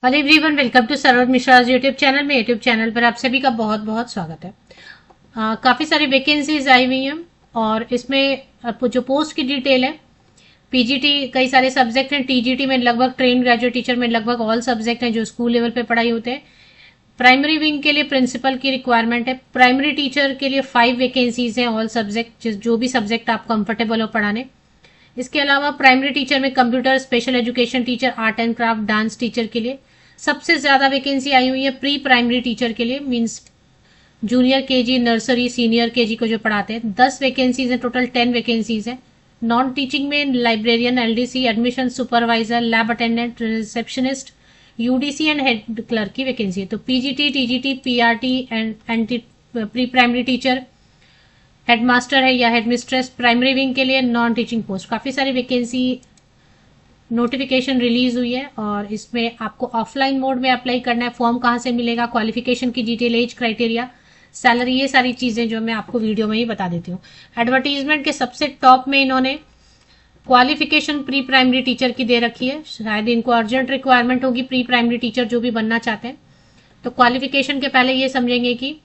Hello everyone, welcome to Saroj Mishra YouTube channel में। YouTube channel पर आप सभी का बहुत बहुत स्वागत है। काफ़ी सारी वैकेंसीज आई हुई हैं और इसमें आपको जो पोस्ट की डिटेल है, पीजीटी कई सारे सब्जेक्ट हैं, टीजीटी में लगभग ट्रेन ग्रेजुएट टीचर में लगभग ऑल सब्जेक्ट हैं जो स्कूल लेवल पे पढ़ाई होते हैं। प्राइमरी विंग के लिए प्रिंसिपल की रिक्वायरमेंट है। प्राइमरी टीचर के लिए 5 वैकेंसीज हैं, ऑल सब्जेक्ट जो भी सब्जेक्ट आप कंफर्टेबल हो पढ़ाने। इसके अलावा प्राइमरी टीचर में computer, special education teacher, art and craft, dance teacher के लिए सबसे ज्यादा वैकेंसी आई हुई है। प्री प्राइमरी टीचर के लिए means junior KG, nursery, senior KG को जो पढ़ाते हैं, 10 वैकेंसीज है, टोटल 10 वैकेंसीज है। नॉन टीचिंग में librarian, LDC, admission supervisor, lab attendant, receptionist, UDC and head clerk की वैकेंसी है। तो PGT, TGT, PRT and pre primary teacher, headmaster है या हेडमिस्ट्रेस, प्राइमरी विंग के लिए नॉन टीचिंग पोस्ट, काफी सारी वैकेंसी नोटिफिकेशन रिलीज हुई है और इसमें आपको ऑफलाइन मोड में अप्लाई करना है। फॉर्म कहाँ से मिलेगा, क्वालिफिकेशन की डिटेल, एज क्राइटेरिया, सैलरी, ये सारी चीजें जो मैं आपको वीडियो में ही बता देती हूँ। एडवर्टीजमेंट के सबसे टॉप में इन्होंने क्वालिफिकेशन प्री प्राइमरी टीचर की दे रखी है। शायद इनको अर्जेंट रिक्वायरमेंट होगी प्री प्राइमरी टीचर जो भी बनना चाहते हैं। तो क्वालिफिकेशन के पहले ये समझेंगे कि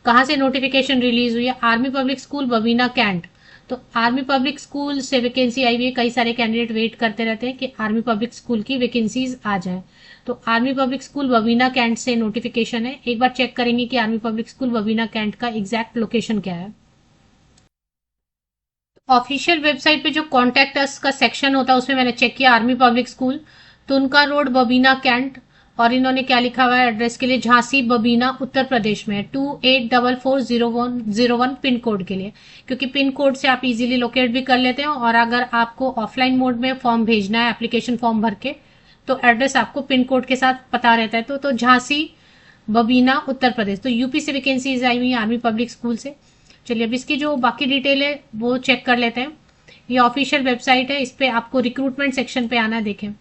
कहाँ से नोटिफिकेशन रिलीज हुई है। Army public school Babina cantt, तो आर्मी पब्लिक स्कूल से वैकेंसी आई हुई है। कई सारे कैंडिडेट वेट करते रहते हैं कि आर्मी पब्लिक स्कूल की वैकेंसीज आ जाए। तो army public school Babina cantt से नोटिफिकेशन है। एक बार चेक करेंगे कि army public school Babina cantt का एग्जैक्ट लोकेशन क्या है। ऑफिशियल वेबसाइट पे जो कॉन्टेक्ट अस का सेक्शन होता है उसमें मैंने चेक किया आर्मी पब्लिक स्कूल, तो उनका रोड बबीना कैंट, और इन्होंने क्या लिखा हुआ है एड्रेस के लिए, झांसी बबीना उत्तर प्रदेश में है, 284401 पिन कोड के लिए, क्योंकि पिन कोड से आप इजीली लोकेट भी कर लेते हैं। और अगर आपको ऑफलाइन मोड में फॉर्म भेजना है, एप्लीकेशन फॉर्म भर के, तो एड्रेस आपको पिन कोड के साथ पता रहता है। तो झांसी बबीना उत्तर प्रदेश, तो यूपी से वैकेंसीज आई हुई है आर्मी पब्लिक स्कूल से। चलिए अब इसकी जो बाकी डिटेल है वो चेक कर लेते हैं। ये ऑफिशियल वेबसाइट है, इस पे आपको रिक्रूटमेंट सेक्शन पे आना है। देखें,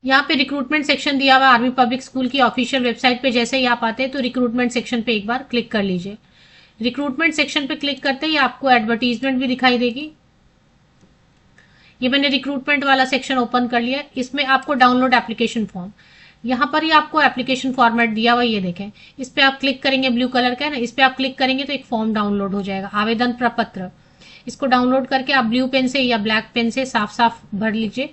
यहाँ पे रिक्रूटमेंट सेक्शन दिया हुआ आर्मी पब्लिक स्कूल की ऑफिशियल वेबसाइट पे। जैसे ही आप आते हैं तो रिक्रूटमेंट सेक्शन पे एक बार क्लिक कर लीजिए। रिक्रूटमेंट सेक्शन पे क्लिक करते ही आपको एडवर्टीजमेंट भी दिखाई देगी। ये मैंने रिक्रूटमेंट वाला सेक्शन ओपन कर लिया। इसमें आपको डाउनलोड एप्लीकेशन फॉर्म, यहाँ पर ही आपको एप्लीकेशन फॉर्मेट दिया हुआ, ये देखें। इस पे आप क्लिक करेंगे, ब्लू कलर का है ना, इस पे आप क्लिक करेंगे तो एक फॉर्म डाउनलोड हो जाएगा, आवेदन प्रपत्र। इसको डाउनलोड करके आप ब्लू पेन से या ब्लैक पेन से साफ साफ भर लीजिए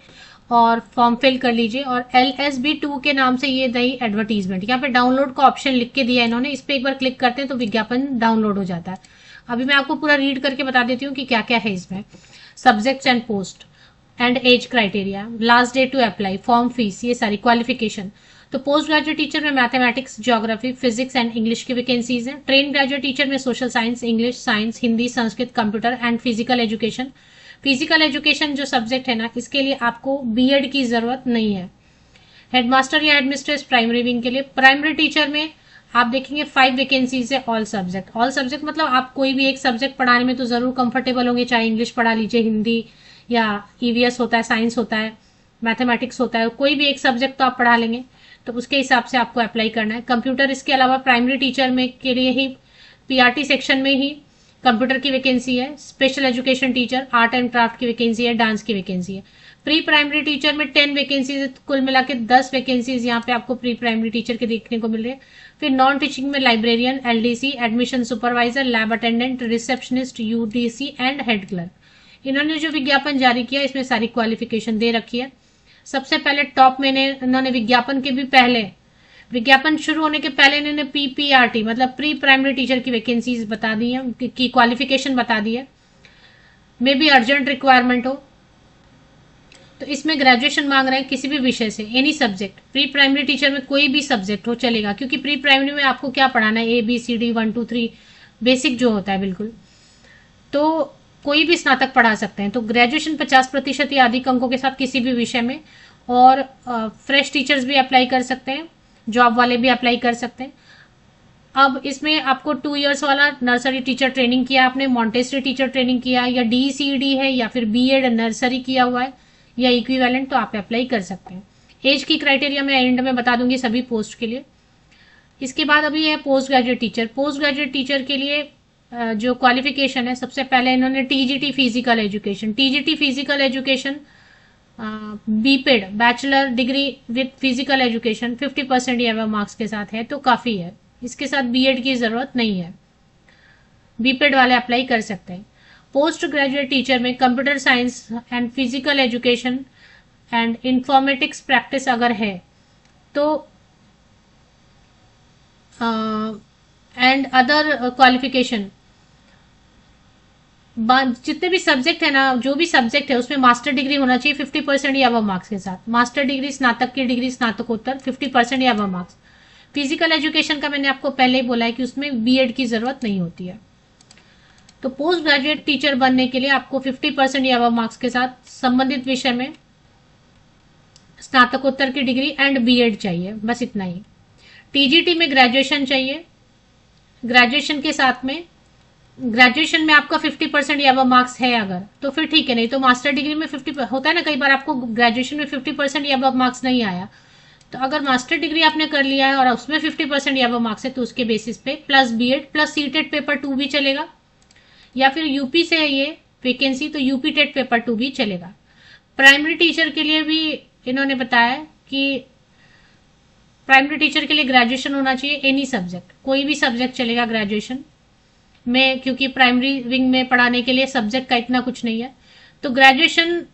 और फॉर्म फिल कर लीजिए। और LSB2 के नाम से ये नई एडवर्टीजमेंट, यहाँ पे डाउनलोड का ऑप्शन लिख के दिया है इन्होंने। इस पे एक बार क्लिक करते हैं तो विज्ञापन डाउनलोड हो जाता है। अभी मैं आपको पूरा रीड करके बता देती हूँ कि क्या क्या है इसमें। Subjects and post and age criteria, last date to apply, form fees, ये सारी क्वालिफिकेशन। तो पोस्ट ग्रेजुएट टीचर में mathematics, geography, physics and English की वैकेंसीज हैं। ट्रेन ग्रेजुएट टीचर में social science, English, science, Hindi, Sanskrit, computer and physical education. Physical education जो subject है ना, इसके लिए आपको बीएड की जरूरत नहीं है। हेडमास्टर या हेडमिस्ट्रेस प्राइमरी विंग के लिए। प्राइमरी टीचर में आप देखेंगे 5 वैकेंसीज है, ऑल सब्जेक्ट। ऑल सब्जेक्ट मतलब आप कोई भी एक सब्जेक्ट पढ़ाने में तो जरूर कंफर्टेबल होंगे, चाहे इंग्लिश पढ़ा लीजिए, हिंदी या ईवीएस होता है, साइंस होता है, मैथमेटिक्स होता है, कोई भी एक सब्जेक्ट तो आप पढ़ा लेंगे। तो उसके हिसाब से आपको अप्लाई करना है। कंप्यूटर, इसके अलावा प्राइमरी टीचर में के लिए ही पीआरटी सेक्शन में ही कंप्यूटर की वैकेंसी है। Special education teacher, art and craft की वैकेंसी है, डांस की वैकेंसी है। प्री प्राइमरी टीचर में 10 वैकेंसीज, कुल मिला के 10 वैकेंसीज यहाँ पे आपको प्री प्राइमरी टीचर के देखने को मिल रही है। फिर नॉन टीचिंग में librarian, LDC, admission supervisor, lab attendant, receptionist, UDC and head clerk. इन्होंने जो विज्ञापन जारी किया इसमें सारी क्वालिफिकेशन दे रखी है। सबसे पहले टॉप में इन्होंने विज्ञापन के भी पहले, विज्ञापन शुरू होने के पहले इन्होंने पीपीआरटी मतलब प्री प्राइमरी टीचर की वैकेंसीज बता दी है, की क्वालिफिकेशन बता दी है। मे बी अर्जेंट रिक्वायरमेंट हो तो इसमें ग्रेजुएशन मांग रहे हैं किसी भी विषय से, any subject. Pre primary teacher में कोई भी सब्जेक्ट हो चलेगा, क्योंकि प्री प्राइमरी में आपको क्या पढ़ाना है, ABCD 1 2 3 बेसिक जो होता है बिल्कुल, तो कोई भी स्नातक पढ़ा सकते हैं। तो ग्रेजुएशन 50% या अधिक अंकों के साथ किसी भी विषय में। और फ्रेश टीचर्स भी अप्लाई कर सकते हैं, जॉब वाले भी अप्लाई कर सकते हैं। अब इसमें आपको 2 इयर्स वाला नर्सरी टीचर ट्रेनिंग किया आपने, मॉन्टेसरी टीचर ट्रेनिंग किया, या DCD है, या फिर बीएड नर्सरी किया हुआ है या इक्विवेलेंट, तो आप अप्लाई कर सकते हैं। एज की क्राइटेरिया मैं एंड में बता दूंगी सभी पोस्ट के लिए। इसके बाद अभी है post graduate teacher. Post graduate teacher के लिए जो क्वालिफिकेशन है, सबसे पहले इन्होंने TGT physical education, TGT physical education BPEd bachelor degree with physical education 50% या अबव मार्क्स के साथ है तो काफ़ी है, इसके साथ बीएड की ज़रूरत नहीं है, बीपेड वाले अप्लाई कर सकते हैं। पोस्ट ग्रेजुएट टीचर में computer science and physical education and informatics practice अगर है तो एंड अदर क्वालिफिकेशन, जितने भी सब्जेक्ट है ना, जो भी सब्जेक्ट है उसमें मास्टर डिग्री होना चाहिए 50% या अबव मार्क्स के साथ, मास्टर डिग्री, स्नातक की डिग्री, स्नातकोत्तर 50% या अबव मार्क्स। फिजिकल एजुकेशन का मैंने आपको पहले ही बोला है कि उसमें बीएड की जरूरत नहीं होती है। तो पोस्ट ग्रेजुएट टीचर बनने के लिए आपको 50% या अबव मार्क्स के साथ संबंधित विषय में स्नातकोत्तर की डिग्री एंड बीएड चाहिए, बस इतना ही। टीजीटी में ग्रेजुएशन चाहिए, ग्रेजुएशन के साथ में, ग्रेजुएशन में आपका 50% या अबव मार्क्स है अगर तो फिर ठीक है, नहीं तो मास्टर डिग्री में 50 होता है ना, कई बार आपको ग्रेजुएशन में 50% या अबव मार्क्स नहीं आया, तो अगर मास्टर डिग्री आपने कर लिया है और उसमें 50% या अबव मार्क्स है तो उसके बेसिस पे plus B Ed plus CTET paper 2 भी चलेगा, या फिर यूपी से है ये वैकेंसी तो यूपी टेट पेपर 2 भी चलेगा। प्राइमरी टीचर के लिए भी इन्होंने बताया कि प्राइमरी टीचर के लिए ग्रेजुएशन होना चाहिए, एनी सब्जेक्ट, कोई भी सब्जेक्ट चलेगा ग्रेजुएशन में, क्योंकि प्राइमरी विंग में पढ़ाने के लिए सब्जेक्ट का इतना कुछ नहीं है। तो ग्रेजुएशन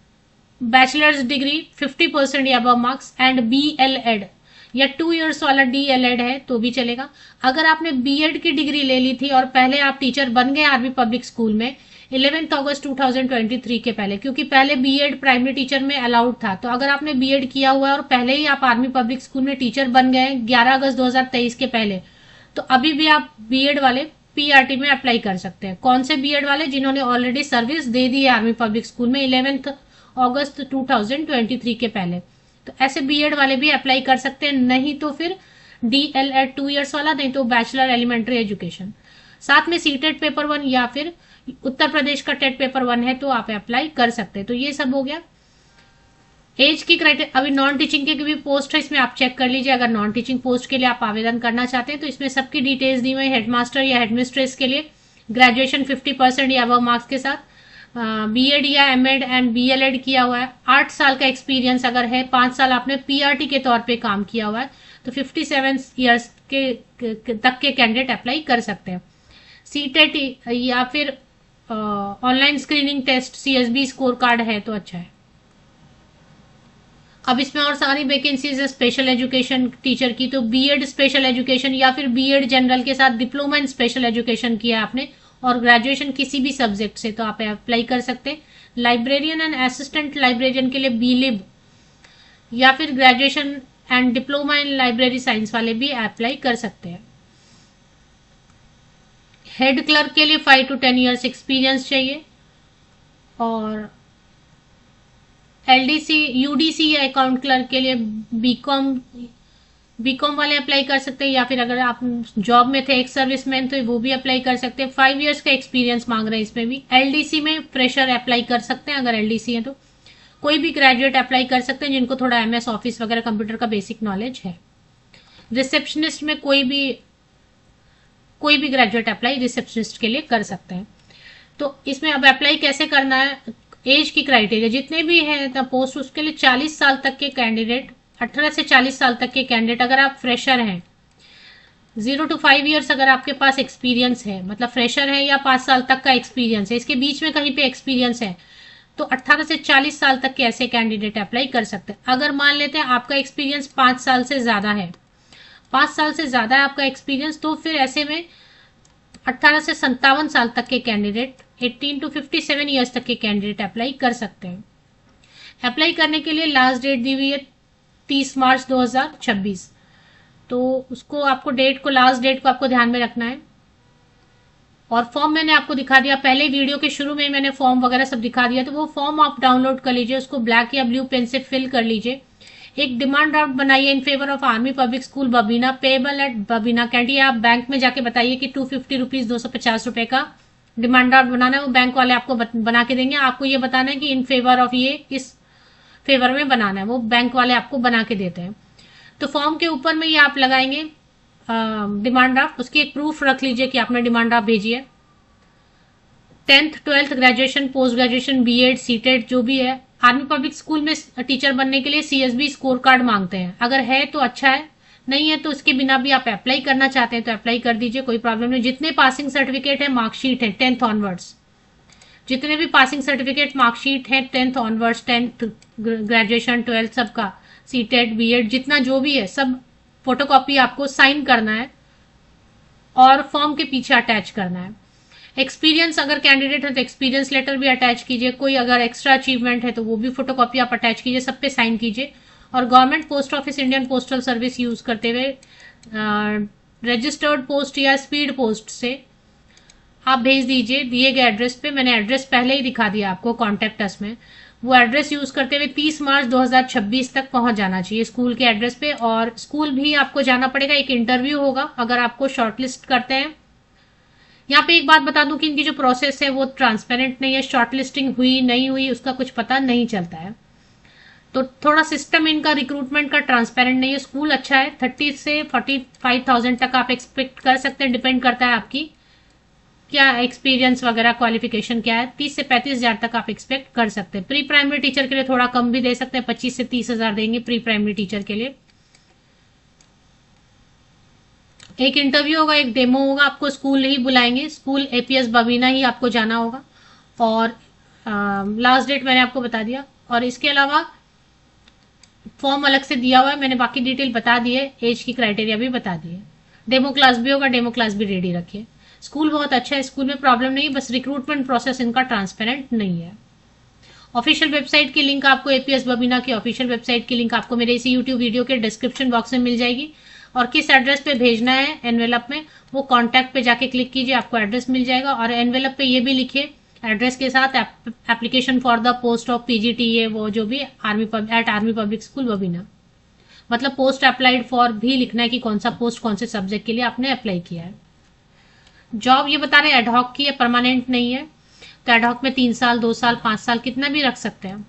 बैचलर्स डिग्री 50% या अबव मार्क्स एंड बीएलएड या 2 इयर्स वाला डीएलएड है तो भी चलेगा। अगर आपने बीएड की डिग्री ले ली थी और पहले आप टीचर बन गए आर्मी पब्लिक स्कूल में 11 अगस्त 2023 के पहले, क्योंकि पहले बीएड प्राइमरी टीचर में अलाउड था, तो अगर आपने बीएड किया हुआ है और पहले ही आप आर्मी पब्लिक स्कूल में टीचर बन गए 11 अगस्त 2023 के पहले, तो अभी भी आप बीएड वाले पीआरटी में अप्लाई कर सकते हैं। कौन से बीएड वाले? जिन्होंने ऑलरेडी सर्विस दे दी है आर्मी पब्लिक स्कूल में 11 अगस्त 2023 के पहले, तो ऐसे बीएड वाले भी अप्लाई कर सकते हैं। नहीं तो फिर डीएलएड 2 इयर्स वाला, नहीं तो बैचलर एलिमेंट्री एजुकेशन, साथ में सीटेट पेपर 1 या फिर उत्तर प्रदेश का टेट पेपर 1 है तो आप अप्लाई कर सकते हैं। तो ये सब हो गया। एज की क्राइटेरिया, अभी नॉन टीचिंग के भी पोस्ट है, इसमें आप चेक कर लीजिए। अगर नॉन टीचिंग पोस्ट के लिए आप आवेदन करना चाहते हैं तो इसमें सबकी डिटेल्स दी हुई है। हेडमास्टर या हेडमिस्ट्रेस के लिए ग्रेजुएशन 50% या अबव मार्क्स के साथ, बीएड या एमएड एंड बीएलएड किया हुआ है, 8 साल का एक्सपीरियंस अगर है, 5 साल आपने पीआरटी के तौर पे काम किया हुआ है, तो 57 ईयर्स तक के कैंडिडेट अप्लाई कर सकते हैं। सीटेट या फिर online screening test CSB score card है तो अच्छा है। अब इसमें और सारी वैकेंसीज है स्पेशल एजुकेशन टीचर की, तो बीएड स्पेशल एजुकेशन या फिर बीएड जनरल के साथ डिप्लोमा इन स्पेशल एजुकेशन किया आपने और ग्रेजुएशन किसी भी सब्जेक्ट से तो आप अप्लाई कर सकते हैं। लाइब्रेरियन एंड असिस्टेंट लाइब्रेरियन के लिए बीलिब या फिर graduation and diploma in library science वाले भी अप्लाई कर सकते हैं। हेड क्लर्क के लिए 5 to 10 ईयर्स एक्सपीरियंस चाहिए और एलडीसी यूडीसी या अकाउंट क्लर्क के लिए बीकॉम वाले अप्लाई कर सकते हैं, या फिर अगर आप जॉब में थे एक सर्विसमैन तो वो भी अप्लाई कर सकते हैं। 5 ईयर्स का एक्सपीरियंस मांग रहे हैं इसमें भी। एलडीसी में फ्रेशर अप्लाई कर सकते हैं, अगर एलडीसी है तो कोई भी ग्रेजुएट अप्लाई कर सकते हैं जिनको थोड़ा एमएस ऑफिस वगैरह कंप्यूटर का बेसिक नॉलेज है। रिसेप्शनिस्ट में कोई भी ग्रेजुएट अप्लाई रिसेप्शनिस्ट के लिए कर सकते हैं। तो इसमें अब अप्लाई कैसे करना है, एज की क्राइटेरिया जितने भी है पोस्ट उसके लिए 40 साल तक के कैंडिडेट, 18 से 40 साल तक के कैंडिडेट, अगर आप फ्रेशर हैं 0 to 5 ईयर्स अगर आपके पास एक्सपीरियंस है, मतलब फ्रेशर है या 5 साल तक का एक्सपीरियंस है, इसके बीच में कहीं पे एक्सपीरियंस है, तो 18 से 40 साल तक के ऐसे कैंडिडेट अप्लाई कर सकते हैं। अगर मान लेते हैं आपका एक्सपीरियंस 5 साल से ज्यादा है, 5 साल से ज्यादा है आपका एक्सपीरियंस, तो फिर ऐसे में 18 से 57 साल तक के कैंडिडेट, 18 to 57 ईयर्स तक के कैंडिडेट अप्लाई कर सकते हैं। अप्लाई करने के लिए लास्ट डेट दी हुई है 30 मार्च 2026, तो उसको आपको लास्ट डेट को आपको ध्यान में रखना है। और फॉर्म मैंने आपको दिखा दिया, पहले वीडियो के शुरू में मैंने फॉर्म वगैरह सब दिखा दिया, तो वो फॉर्म आप डाउनलोड कर लीजिए, उसको ब्लैक या ब्लू पेन से फिल कर लीजिए। एक डिमांड ड्राफ्ट बनाइए in favour of army public school Babina, payable at Babina cantt. आप बैंक में जाके बताइए कि 250 रुपीज 250 रुपए का डिमांड ड्राफ्ट बनाना है, वो बैंक वाले आपको बना के देंगे। आपको ये बताना है कि इन फेवर ऑफ ये इस फेवर में बनाना है, वो बैंक वाले आपको बना के देते हैं। तो फॉर्म के ऊपर में ये आप लगाएंगे डिमांड ड्राफ्ट, उसकी एक प्रूफ रख लीजिए कि आपने डिमांड ड्राफ्ट भेजी है। 10th 12th graduation, post graduation, B Ed, CTET जो भी है। आर्मी पब्लिक स्कूल में टीचर बनने के लिए सीएसबी स्कोर कार्ड मांगते हैं, अगर है तो अच्छा है, नहीं है तो इसके बिना भी आप अप्लाई करना चाहते हैं तो अप्लाई कर दीजिए, कोई प्रॉब्लम नहीं। जितने पासिंग सर्टिफिकेट है, मार्कशीट है 10th ऑनवर्ड्स, जितने भी पासिंग सर्टिफिकेट मार्कशीट है 10th onwards, 10th graduation, 12th सबका, सीटेट, बीएड जितना जो भी है सब फोटोकॉपी आपको साइन करना है और फॉर्म के पीछे अटैच करना है। एक्सपीरियंस अगर कैंडिडेट है तो एक्सपीरियंस लेटर भी अटैच कीजिए, कोई अगर एक्स्ट्रा अचीवमेंट है तो वो भी फोटोकॉपी आप अटैच कीजिए, सब पे साइन कीजिए। और government post office, Indian postal service use करते हुए रजिस्टर्ड पोस्ट या स्पीड पोस्ट से आप भेज दीजिए दिए गए एड्रेस पे। मैंने एड्रेस पहले ही दिखा दिया आपको कॉन्टेक्ट अस में, वो एड्रेस यूज करते हुए 30 मार्च 2026 तक पहुंच जाना चाहिए स्कूल के एड्रेस पे। और स्कूल भी आपको जाना पड़ेगा, एक इंटरव्यू होगा अगर आपको शॉर्टलिस्ट करते हैं। यहाँ पे एक बात बता दूं कि इनकी जो प्रोसेस है वो ट्रांसपेरेंट नहीं है, शॉर्टलिस्टिंग हुई नहीं हुई उसका कुछ पता नहीं चलता है, तो थोड़ा सिस्टम इनका रिक्रूटमेंट का ट्रांसपेरेंट नहीं है। स्कूल अच्छा है, 30 से 45,000 तक आप एक्सपेक्ट कर सकते हैं, डिपेंड करता है आपकी क्या एक्सपीरियंस वगैरह क्वालिफिकेशन क्या है। 30 से 35,000 तक आप एक्सपेक्ट कर सकते हैं। प्री प्राइमरी टीचर के लिए थोड़ा कम भी दे सकते हैं, 25 से 30,000 देंगे प्री प्राइमरी टीचर के लिए। एक इंटरव्यू होगा, एक डेमो होगा, आपको स्कूल ही बुलाएंगे, स्कूल एपीएस बबीना ही आपको जाना होगा। और लास्ट डेट मैंने आपको बता दिया। और इसके अलावा फॉर्म अलग से दिया हुआ है, मैंने बाकी डिटेल बता दी है, एज की क्राइटेरिया भी बता दी है। डेमो क्लास भी होगा, डेमो क्लास भी रेडी रखिए। स्कूल बहुत अच्छा है, स्कूल में प्रॉब्लम नहीं, बस रिक्रूटमेंट प्रोसेस इनका ट्रांसपेरेंट नहीं है। ऑफिशियल वेबसाइट की लिंक आपको, एपीएस बबीना की ऑफिशियल वेबसाइट की लिंक आपको मेरे इसी यूट्यूब वीडियो के डिस्क्रिप्शन बॉक्स में मिल जाएगी। और किस एड्रेस पे भेजना है एनवेलप में, वो कॉन्टैक्ट पे जाके क्लिक कीजिए, आपको एड्रेस मिल जाएगा। और एनवेलप पे ये भी लिखिए एड्रेस के साथ application for the post of PGTA, वो जो भी आर्मी पब्लिक स्कूल बबीना, मतलब पोस्ट अप्लाइड फॉर भी लिखना है कि कौन सा पोस्ट कौन से सब्जेक्ट के लिए आपने अप्लाई किया है। जॉब ये बता रहे हैं एडहॉक की है, परमानेंट नहीं है, तो एडहॉक में 3 साल 2 साल 5 साल कितना भी रख सकते हैं।